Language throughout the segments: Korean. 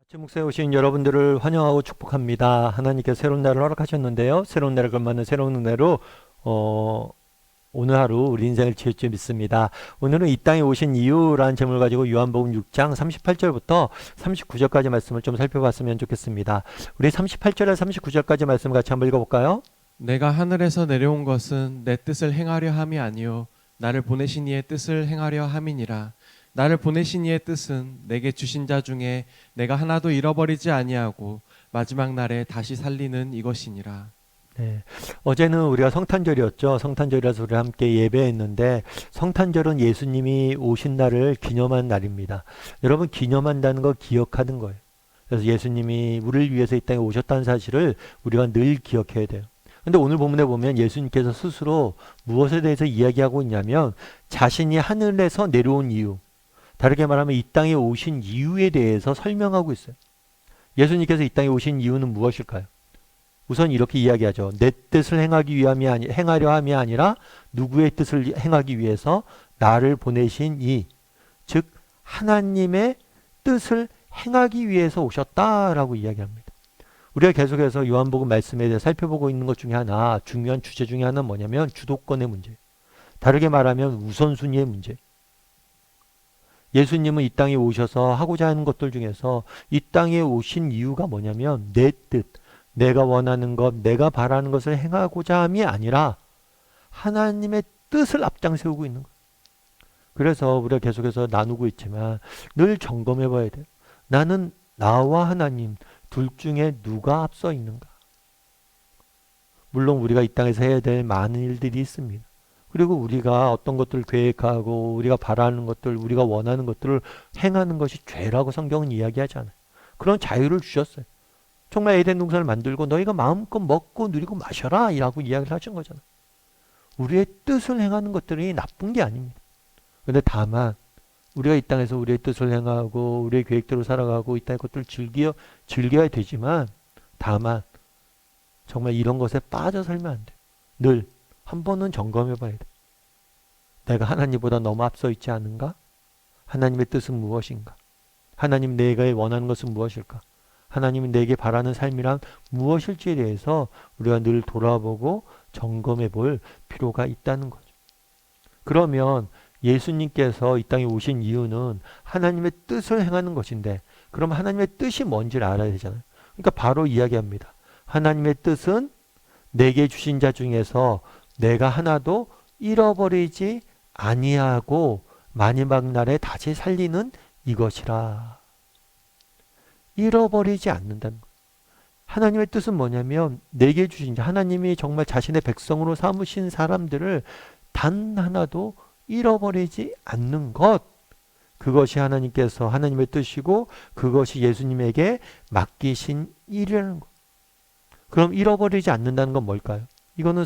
아침 묵상에 오신 여러분들을 환영하고 축복합니다. 하나님께서 새로운 날을 허락하셨는데요. 새로운 날을 걸맞는 새로운 은혜로 오늘 하루 우리 인생을 지을 줄 믿습니다. 오늘은 이 땅에 오신 이유라는 제목을 가지고 요한복음 6장 38절부터 39절까지 말씀을 좀 살펴봤으면 좋겠습니다. 우리 38절에서 39절까지 말씀 같이 한번 읽어볼까요? 내가 하늘에서 내려온 것은 내 뜻을 행하려 함이 아니요 나를 보내신 이의 뜻을 행하려 함이니라. 나를 보내신 이의 뜻은 내게 주신 자 중에 내가 하나도 잃어버리지 아니하고 마지막 날에 다시 살리는 이것이니라. 네. 어제는 우리가 성탄절이었죠. 성탄절이라서 우리 함께 예배했는데 성탄절은 예수님이 오신 날을 기념한 날입니다. 여러분 기념한다는 거 기억하는 거예요. 그래서 예수님이 우리를 위해서 이 땅에 오셨다는 사실을 우리가 늘 기억해야 돼요. 근데 오늘 본문에 보면 예수님께서 스스로 무엇에 대해서 이야기하고 있냐면 자신이 하늘에서 내려온 이유, 다르게 말하면 이 땅에 오신 이유에 대해서 설명하고 있어요. 예수님께서 이 땅에 오신 이유는 무엇일까요? 우선 이렇게 이야기하죠. 내 뜻을 행하려 함이 아니라 누구의 뜻을 행하기 위해서 나를 보내신 이, 즉 하나님의 뜻을 행하기 위해서 오셨다라고 이야기합니다. 우리가 계속해서 요한복음 말씀에 대해 살펴보고 있는 것 중에 하나, 중요한 주제 중에 하나는 뭐냐면 주도권의 문제. 다르게 말하면 우선순위의 문제. 예수님은 이 땅에 오셔서 하고자 하는 것들 중에서 이 땅에 오신 이유가 뭐냐면 내 뜻, 내가 원하는 것, 내가 바라는 것을 행하고자 함이 아니라 하나님의 뜻을 앞장 세우고 있는 거예요. 그래서 우리가 계속해서 나누고 있지만 늘 점검해 봐야 돼요. 나는 나와 하나님 둘 중에 누가 앞서 있는가? 물론 우리가 이 땅에서 해야 될 많은 일들이 있습니다. 그리고 우리가 어떤 것들을 계획하고 우리가 바라는 것들, 우리가 원하는 것들을 행하는 것이 죄라고 성경은 이야기하잖아요. 그런 자유를 주셨어요. 정말 에덴 동산을 만들고 너희가 마음껏 먹고 누리고 마셔라 라고 이야기를 하신 거잖아요. 우리의 뜻을 행하는 것들이 나쁜 게 아닙니다. 그런데 다만 우리가 이 땅에서 우리의 뜻을 행하고 우리의 계획대로 살아가고 이 땅의 것들을 즐겨야 되지만 다만 정말 이런 것에 빠져 살면 안 돼요. 늘 한 번은 점검해 봐야 돼. 내가 하나님보다 너무 앞서 있지 않은가? 하나님의 뜻은 무엇인가? 하나님 내가 원하는 것은 무엇일까? 하나님이 내게 바라는 삶이란 무엇일지에 대해서 우리가 늘 돌아보고 점검해 볼 필요가 있다는 거죠. 그러면 예수님께서 이 땅에 오신 이유는 하나님의 뜻을 행하는 것인데 그럼 하나님의 뜻이 뭔지를 알아야 되잖아요. 그러니까 바로 이야기합니다. 하나님의 뜻은 내게 주신 자 중에서 내가 하나도 잃어버리지 아니하고 마지막 날에 다시 살리는 이것이라. 잃어버리지 않는다는 거예요. 하나님의 뜻은 뭐냐면 내게 주신 자, 하나님이 정말 자신의 백성으로 삼으신 사람들을 단 하나도 잃어버리지 않는 것. 그것이 하나님께서 하나님의 뜻이고 그것이 예수님에게 맡기신 일이라는 것. 그럼 잃어버리지 않는다는 건 뭘까요? 이거는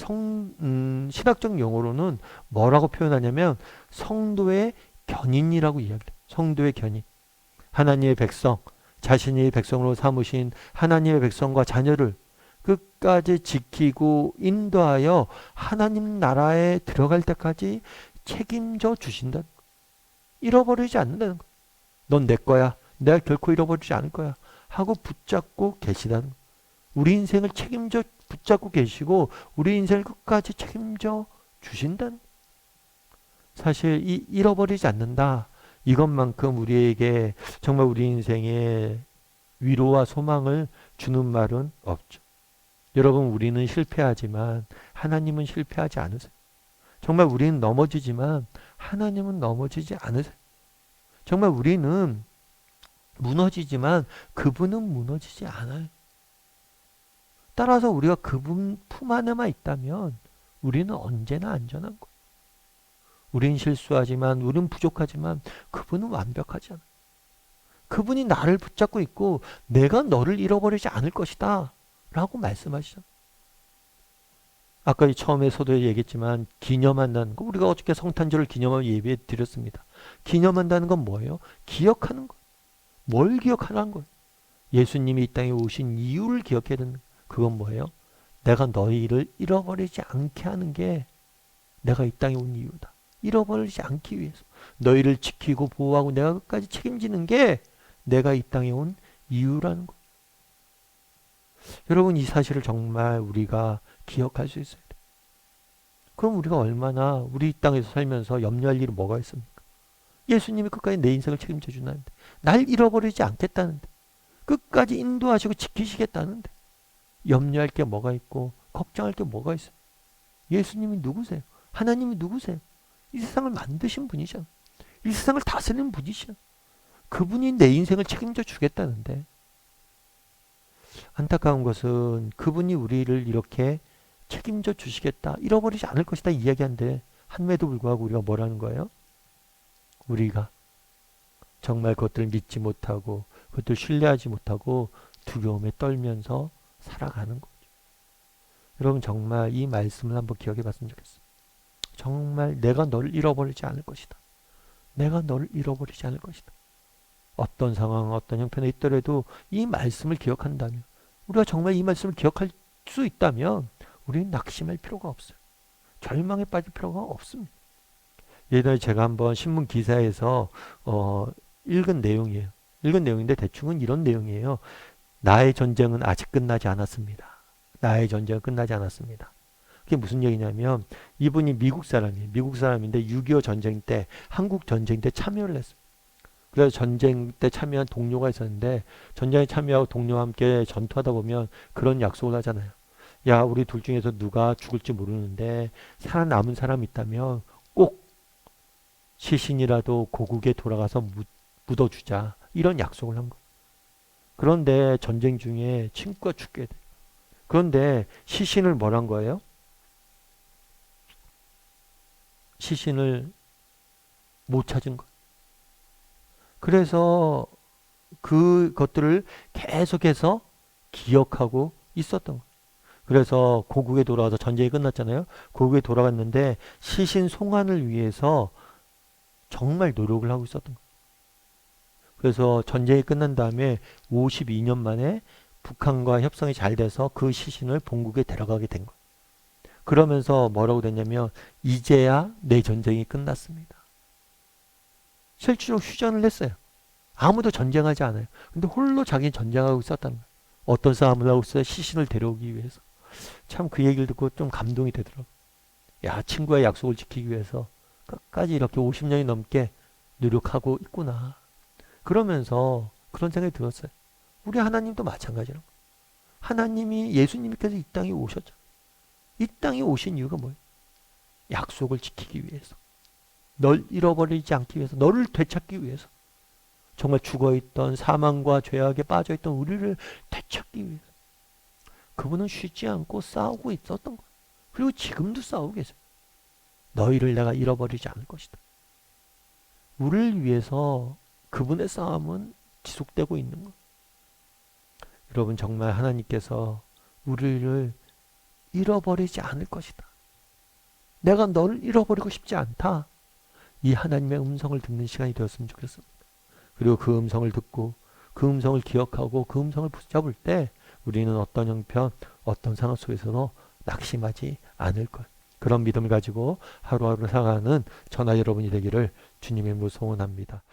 신학적 용어로는 뭐라고 표현하냐면 성도의 견인이라고 이야기해요. 성도의 견인. 하나님의 백성, 자신이 백성으로 삼으신 하나님의 백성과 자녀를 끝까지 지키고 인도하여 하나님 나라에 들어갈 때까지 책임져 주신다는 거예요. 잃어버리지 않는다는 거예요. 넌 내 거야. 내가 결코 잃어버리지 않을 거야. 하고 붙잡고 계시다는 거예요. 우리 인생을 책임져 붙잡고 계시고 우리 인생을 끝까지 책임져 주신다는 거예요. 사실 잃어버리지 않는다. 이것만큼 우리에게 정말 우리 인생에 위로와 소망을 주는 말은 없죠. 여러분 우리는 실패하지만 하나님은 실패하지 않으세요. 정말 우리는 넘어지지만 하나님은 넘어지지 않으세요. 정말 우리는 무너지지만 그분은 무너지지 않아요. 따라서 우리가 그분 품 안에만 있다면 우리는 언제나 안전한 거예요. 우린 실수하지만 우린 부족하지만 그분은 완벽하지 않아요. 그분이 나를 붙잡고 있고 내가 너를 잃어버리지 않을 것이다 라고 말씀하시죠. 아까 처음에 서두에 얘기했지만 기념한다는 거, 우리가 어저께 성탄절을 기념하며 예배 드렸습니다. 기념한다는 건 뭐예요? 기억하는 거. 뭘 기억하라는 거예요? 예수님이 이 땅에 오신 이유를 기억해야 되는 거예요. 그건 뭐예요? 내가 너희를 잃어버리지 않게 하는 게 내가 이 땅에 온 이유다. 잃어버리지 않기 위해서 너희를 지키고 보호하고 내가 끝까지 책임지는 게 내가 이 땅에 온 이유라는 거. 여러분, 이 사실을 정말 우리가 기억할 수 있어야 돼. 그럼 우리가 얼마나 우리 이 땅에서 살면서 염려할 일이 뭐가 있습니까? 예수님이 끝까지 내 인생을 책임져 주나는데, 날 잃어버리지 않겠다는데, 끝까지 인도하시고 지키시겠다는데, 염려할 게 뭐가 있고 걱정할 게 뭐가 있어요? 예수님이 누구세요? 하나님이 누구세요? 이 세상을 만드신 분이잖아. 이 세상을 다스리는 분이시잖아. 그분이 내 인생을 책임져 주겠다는데, 안타까운 것은 그분이 우리를 이렇게 책임져 주시겠다, 잃어버리지 않을 것이다 이야기한데, 함에도 불구하고 우리가 뭐라는 거예요? 우리가 정말 그것들을 믿지 못하고 그것들을 신뢰하지 못하고 두려움에 떨면서 살아가는 거죠. 여러분, 정말 이 말씀을 한번 기억해 봤으면 좋겠어요. 정말 내가 너를 잃어버리지 않을 것이다. 내가 너를 잃어버리지 않을 것이다. 어떤 상황, 어떤 형편에 있더라도 이 말씀을 기억한다면, 우리가 정말 이 말씀을 기억할 수 있다면 우리는 낙심할 필요가 없어요. 절망에 빠질 필요가 없습니다. 예전에 제가 한번 신문 기사에서 읽은 내용이에요. 읽은 내용인데 대충은 이런 내용이에요. 나의 전쟁은 아직 끝나지 않았습니다. 나의 전쟁은 끝나지 않았습니다. 그게 무슨 얘기냐면, 이분이 미국 사람이에요. 미국 사람인데 6.25 전쟁 때, 한국 전쟁 때 참여를 했어요. 그래서 전쟁 때 참여한 동료가 있었는데, 전쟁에 참여하고 동료와 함께 전투하다 보면 그런 약속을 하잖아요. 야, 우리 둘 중에서 누가 죽을지 모르는데 살아남은 사람이 있다면 꼭 시신이라도 고국에 돌아가서 묻어주자. 이런 약속을 한 거예요. 그런데 전쟁 중에 친구가 죽게 돼. 그런데 시신을 뭐란 거예요? 시신을 못 찾은 거예요. 그래서 그것들을 계속해서 기억하고 있었던 거예요. 그래서 고국에 돌아와서 전쟁이 끝났잖아요. 고국에 돌아갔는데 시신 송환을 위해서 정말 노력을 하고 있었던 거예요. 그래서 전쟁이 끝난 다음에 52년 만에 북한과 협상이 잘 돼서 그 시신을 본국에 데려가게 된 거예요. 그러면서 뭐라고 됐냐면, 이제야 내 전쟁이 끝났습니다. 실제로 휴전을 했어요. 아무도 전쟁하지 않아요. 근데 홀로 자기는 전쟁하고 있었다는 거예요. 어떤 싸움을 하고 있어요? 시신을 데려오기 위해서. 참 그 얘기를 듣고 좀 감동이 되더라고요. 야, 친구의 약속을 지키기 위해서 끝까지 이렇게 50년이 넘게 노력하고 있구나. 그러면서 그런 생각이 들었어요. 우리 하나님도 마찬가지라고. 하나님이, 예수님께서 이 땅에 오셨죠. 이 땅에 오신 이유가 뭐예요? 약속을 지키기 위해서. 널 잃어버리지 않기 위해서. 너를 되찾기 위해서. 정말 죽어있던, 사망과 죄악에 빠져있던 우리를 되찾기 위해서. 그분은 쉬지 않고 싸우고 있었던 거예요. 그리고 지금도 싸우고 계세요. 너희를 내가 잃어버리지 않을 것이다. 우리를 위해서 그분의 싸움은 지속되고 있는 거예요. 여러분, 정말 하나님께서 우리를 잃어버리지 않을 것이다. 내가 너를 잃어버리고 싶지 않다. 이 하나님의 음성을 듣는 시간이 되었으면 좋겠습니다. 그리고 그 음성을 듣고 그 음성을 기억하고 그 음성을 붙잡을 때 우리는 어떤 형편, 어떤 상황 속에서도 낙심하지 않을 것. 그런 믿음을 가지고 하루하루 살아가는 저나 여러분이 되기를 주님의 이름으로 소원합니다.